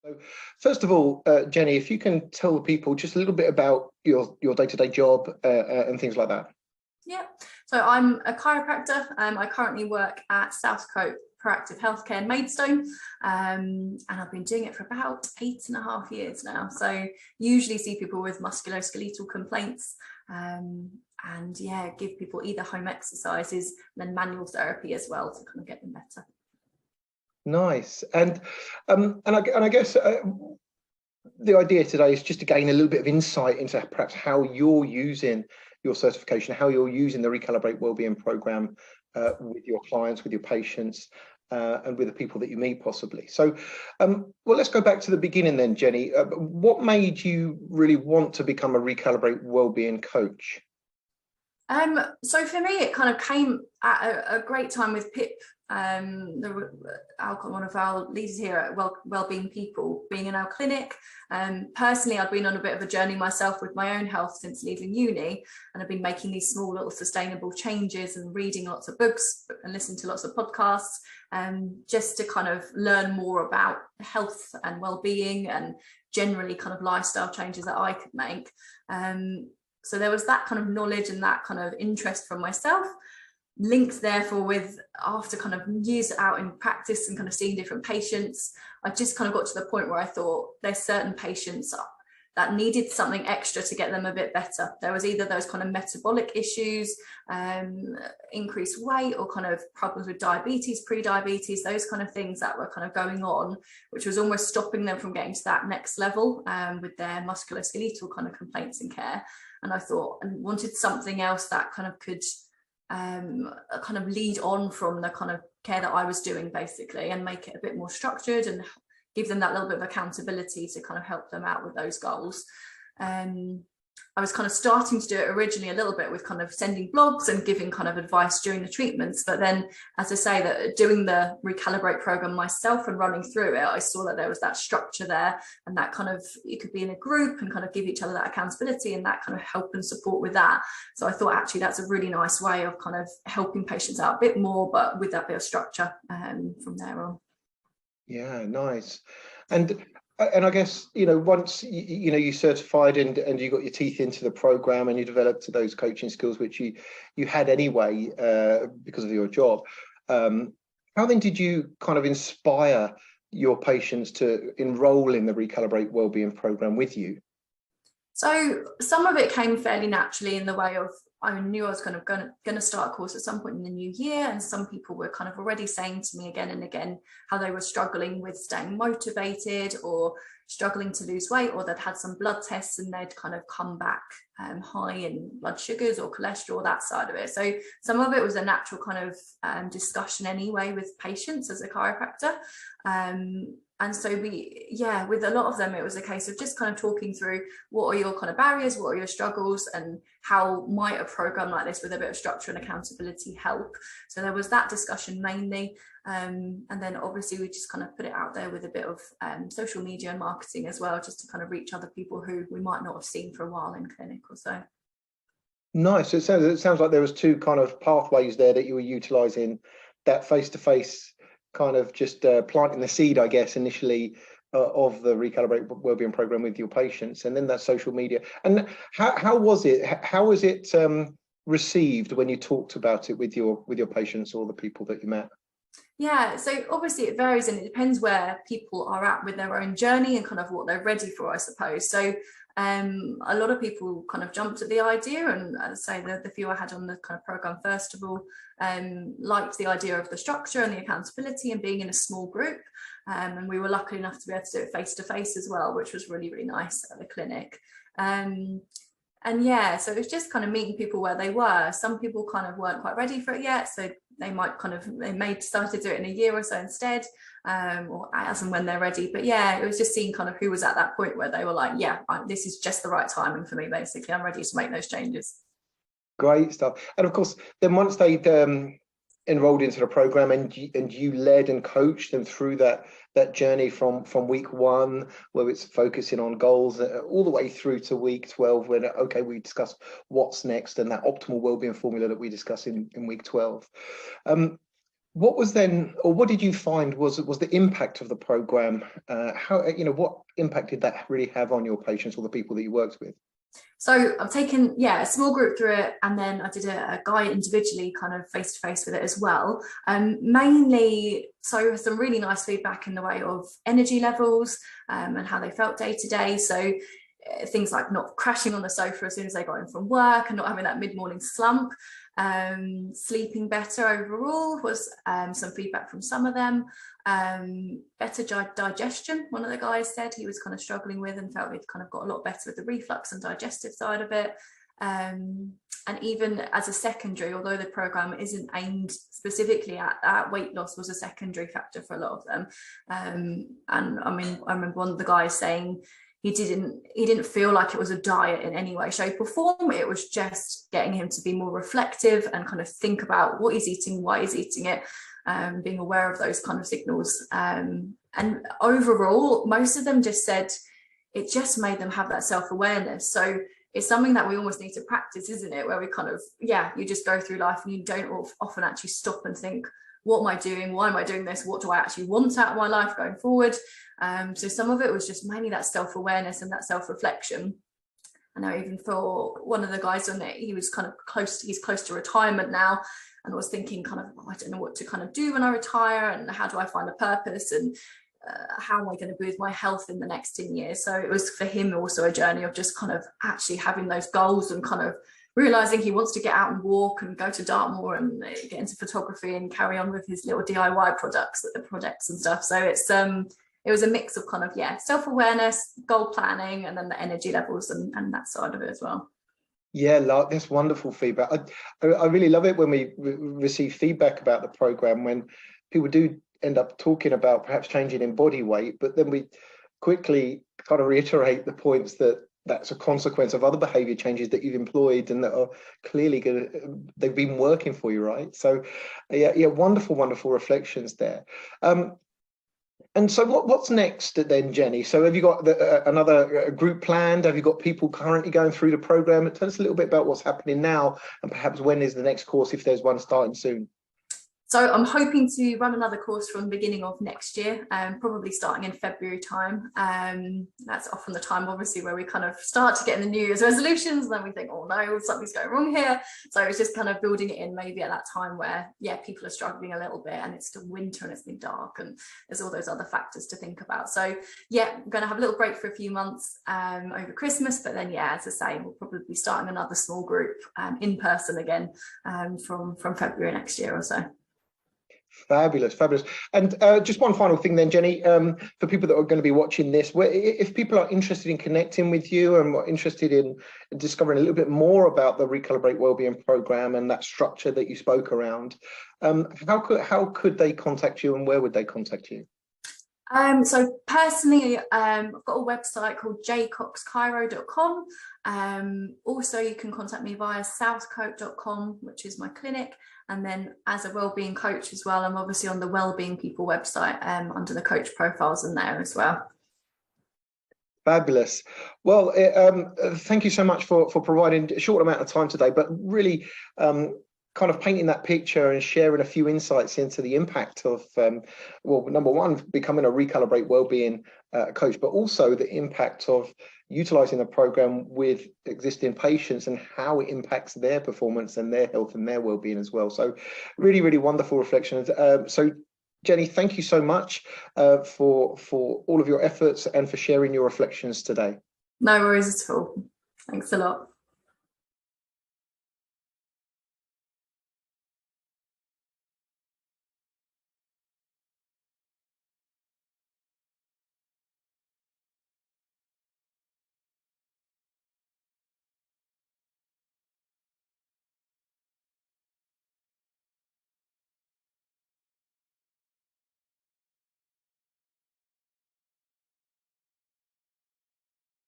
So first of all, Jennie, if you can tell the people just a little bit about your day-to-day job and things like that. Yeah, so I'm a chiropractor. I currently work at Southcote Proactive Healthcare in Maidstone, and I've been doing it for about 8.5 years now. So usually see people with musculoskeletal complaints, and yeah, give people either home exercises and then manual therapy as well to kind of get them better. Nice. And I guess the idea today is just to gain a little bit of insight into perhaps how you're using your certification, how you're using the Recalibrate Wellbeing program with your clients, with your patients, and with the people that you meet possibly. So, well, let's go back to the beginning then, Jennie. What made you really want to become a Recalibrate Wellbeing Coach? So for me, it kind of came at a great time with Pip, one of our leaders here at Wellbeing People, being in our clinic. Personally, I've been on a bit of a journey myself with my own health since leaving uni, and I've been making these small little sustainable changes and reading lots of books and listening to lots of podcasts, just to kind of learn more about health and well-being and generally kind of lifestyle changes that I could make. So there was that kind of knowledge and that kind of interest from myself, linked therefore with, after kind of years out in practice and kind of seeing different patients, I just kind of got to the point where I thought there's certain patients that needed something extra to get them a bit better. There was either those kind of metabolic issues, increased weight, or kind of problems with diabetes, pre-diabetes, those kind of things that were kind of going on, which was almost stopping them from getting to that next level with their musculoskeletal kind of complaints and care. And I thought and wanted something else that kind of could kind of lead on from the kind of care that I was doing basically, and make it a bit more structured and give them that little bit of accountability to kind of help them out with those goals. I was kind of starting to do it originally a little bit with kind of sending blogs and giving kind of advice during the treatments. But then, as I say, that doing the Recalibrate program myself and running through it, I saw that there was that structure there, and that kind of, you could be in a group and kind of give each other that accountability and that kind of help and support with that. So I thought actually that's a really nice way of kind of helping patients out a bit more, but with that bit of structure from there on. Yeah, nice. And I guess, you know, once you certified and you got your teeth into the program and you developed those coaching skills, which you had anyway because of your job, how then did you kind of inspire your patients to enroll in the Recalibrate Wellbeing program with you? So some of it came fairly naturally in the way of, I knew I was kind of going to start a course at some point in the new year, and some people were kind of already saying to me again and again how they were struggling with staying motivated or struggling to lose weight, or they'd had some blood tests and they'd kind of come back high in blood sugars or cholesterol, that side of it. So some of it was a natural kind of discussion anyway with patients as a chiropractor. And so with a lot of them, it was a case of just kind of talking through what are your kind of barriers, what are your struggles, and how might a program like this with a bit of structure and accountability help. So there was that discussion mainly. And then obviously we just kind of put it out there with a bit of social media and marketing as well, just to kind of reach other people who we might not have seen for a while in clinic or so. Nice. It sounds like there was two kind of pathways there that you were utilizing, that face-to-face kind of just planting the seed, I guess, initially of the Recalibrate Wellbeing program with your patients, and then that social media. And how was it? How was it received when you talked about it with your patients or the people that you met? Yeah, so obviously it varies and it depends where people are at with their own journey and kind of what they're ready for, I suppose. So a lot of people kind of jumped at the idea, and as I say, the few I had on the kind of program first of all liked the idea of the structure and the accountability and being in a small group, and we were lucky enough to be able to do it face to face as well, which was really, really nice at the clinic. And yeah, so it was just kind of meeting people where they were. Some people kind of weren't quite ready for it yet, so they might kind of, they may decide to do it in a year or so instead, or as and when they're ready. But yeah, it was just seeing kind of who was at that point where they were like, yeah, this is just the right timing for me, basically. I'm ready to make those changes. Great stuff. And of course, then once they'd enrolled into the program and you led and coached them through that journey from week 1, where it's focusing on goals, all the way through to week 12, when okay, we discuss what's next and that optimal wellbeing formula that we discuss in week 12. what was then, or what did you find was the impact of the program? How, what impact did that really have on your patients or the people that you worked with? So I've taken, a small group through it, and then I did a guy individually, kind of face to face with it as well. Mainly, so some really nice feedback in the way of energy levels and how they felt day to day. So things like not crashing on the sofa as soon as they got in from work and not having that mid-morning slump. Sleeping better overall was some feedback from some of them. Better digestion, one of the guys said he was kind of struggling with and felt he'd kind of got a lot better with the reflux and digestive side of it. And even as a secondary, although the program isn't aimed specifically at weight loss, was a secondary factor for a lot of them. And I mean, I remember one of the guys saying he didn't feel like it was a diet in any way, shape or form. It was just getting him to be more reflective and kind of think about what he's eating, why he's eating it, being aware of those kind of signals. And overall, most of them just said it just made them have that self-awareness. So it's something that we almost need to practice, isn't it? Where we kind of, you just go through life and you don't often actually stop and think, what am I doing? Why am I doing this? What do I actually want out of my life going forward? So some of it was just mainly that self-awareness and that self-reflection. I know even for one of the guys on it, he was kind of he's close to retirement now, and was thinking kind of, I don't know what to kind of do when I retire, and how do I find a purpose, and how am I going to be with my health in the next 10 years? So it was for him also a journey of just kind of actually having those goals and kind of realizing he wants to get out and walk and go to Dartmoor and get into photography and carry on with his little DIY projects and stuff. So it was a mix of kind of, self-awareness, goal planning, and then the energy levels and that side of it as well. Yeah, that's wonderful feedback. I really love it when we receive feedback about the program, when people do end up talking about perhaps changing in body weight, but then we quickly kind of reiterate the points that that's a consequence of other behavior changes that you've employed and that are clearly good. They've been working for you, right? So wonderful reflections there. And so what's next then, Jennie? So have you got another group planned? Have you got people currently going through the program? Tell us a little bit about what's happening now, and perhaps when is the next course, if there's one starting soon. So I'm hoping to run another course from the beginning of next year, probably starting in February time. That's often the time, obviously, where we kind of start to get in the New Year's resolutions, and then we think, oh no, something's going wrong here. So it's just kind of building it in maybe at that time where, people are struggling a little bit, and it's still winter and it's been dark, and there's all those other factors to think about. So I'm going to have a little break for a few months over Christmas, but then as I say, we'll probably be starting another small group in person again from February next year or so. Fabulous. And just one final thing then, Jennie, for people that are going to be watching this, if people are interested in connecting with you and are interested in discovering a little bit more about the Recalibrate Wellbeing program and that structure that you spoke around, how could they contact you, and where would they contact you? So personally, I've got a website called jcoxchiro.com. Also, you can contact me via southcote.com, which is my clinic. And then as a wellbeing coach as well, I'm obviously on the Wellbeing People website under the coach profiles in there as well. Fabulous. Well, thank you so much for providing a short amount of time today, but really kind of painting that picture and sharing a few insights into the impact of, number one, becoming a Recalibrate Wellbeing coach, but also the impact of utilizing the program with existing patients and how it impacts their performance and their health and their well-being as well. So really wonderful reflections. So Jennie, thank you so much for all of your efforts and for sharing your reflections today. No worries at all. Thanks a lot.